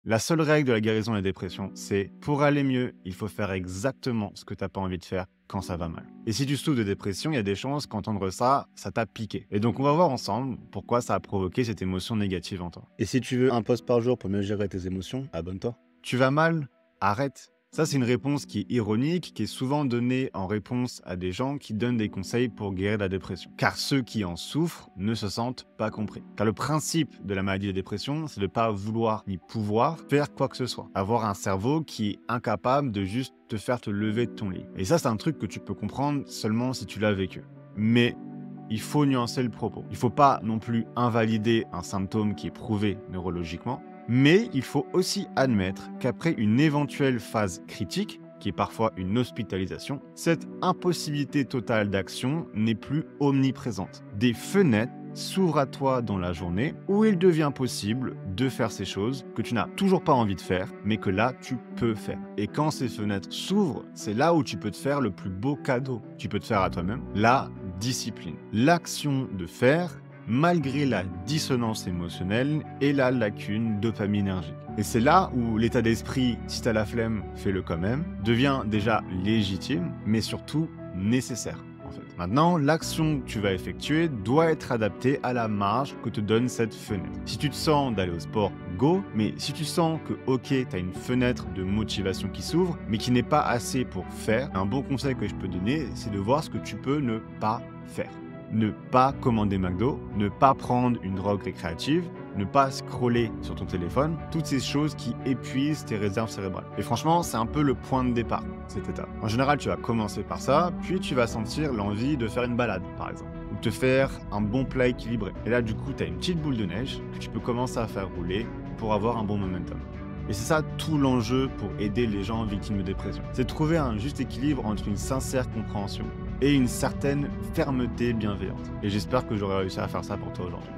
La seule règle de la guérison de la dépression, c'est pour aller mieux, il faut faire exactement ce que tu n'as pas envie de faire quand ça va mal. Et si tu souffres de dépression, il y a des chances qu'entendre ça, ça t'a piqué. Et donc on va voir ensemble pourquoi ça a provoqué cette émotion négative en toi. Et si tu veux un post par jour pour mieux gérer tes émotions, abonne-toi. Tu vas mal? Arrête. Ça, c'est une réponse qui est ironique, qui est souvent donnée en réponse à des gens qui donnent des conseils pour guérir la dépression. Car ceux qui en souffrent ne se sentent pas compris. Car le principe de la maladie de dépression, c'est de ne pas vouloir ni pouvoir faire quoi que ce soit. Avoir un cerveau qui est incapable de juste te faire te lever de ton lit. Et ça, c'est un truc que tu peux comprendre seulement si tu l'as vécu. Mais il faut nuancer le propos. Il ne faut pas non plus invalider un symptôme qui est prouvé neurologiquement. Mais il faut aussi admettre qu'après une éventuelle phase critique, qui est parfois une hospitalisation, cette impossibilité totale d'action n'est plus omniprésente. Des fenêtres s'ouvrent à toi dans la journée où il devient possible de faire ces choses que tu n'as toujours pas envie de faire, mais que là, tu peux faire. Et quand ces fenêtres s'ouvrent, c'est là où tu peux te faire le plus beau cadeau. Tu peux te faire à toi-même la discipline. L'action de faire malgré la dissonance émotionnelle et la lacune dopaminergique. Et c'est là où l'état d'esprit, si t'as la flemme, fais-le quand même, devient déjà légitime, mais surtout nécessaire. En fait. Maintenant, l'action que tu vas effectuer doit être adaptée à la marge que te donne cette fenêtre. Si tu te sens d'aller au sport, go, mais si tu sens que ok, tu as une fenêtre de motivation qui s'ouvre, mais qui n'est pas assez pour faire, un bon conseil que je peux donner, c'est de voir ce que tu peux ne pas faire. Ne pas commander McDo, ne pas prendre une drogue récréative, ne pas scroller sur ton téléphone, toutes ces choses qui épuisent tes réserves cérébrales. Et franchement, c'est un peu le point de départ, cette étape. En général, tu vas commencer par ça, puis tu vas sentir l'envie de faire une balade, par exemple, ou de te faire un bon plat équilibré. Et là, du coup, tu as une petite boule de neige que tu peux commencer à faire rouler pour avoir un bon momentum. Et c'est ça tout l'enjeu pour aider les gens victimes de dépression. C'est de trouver un juste équilibre entre une sincère compréhension et une certaine fermeté bienveillante. Et j'espère que j'aurai réussi à faire ça pour toi aujourd'hui.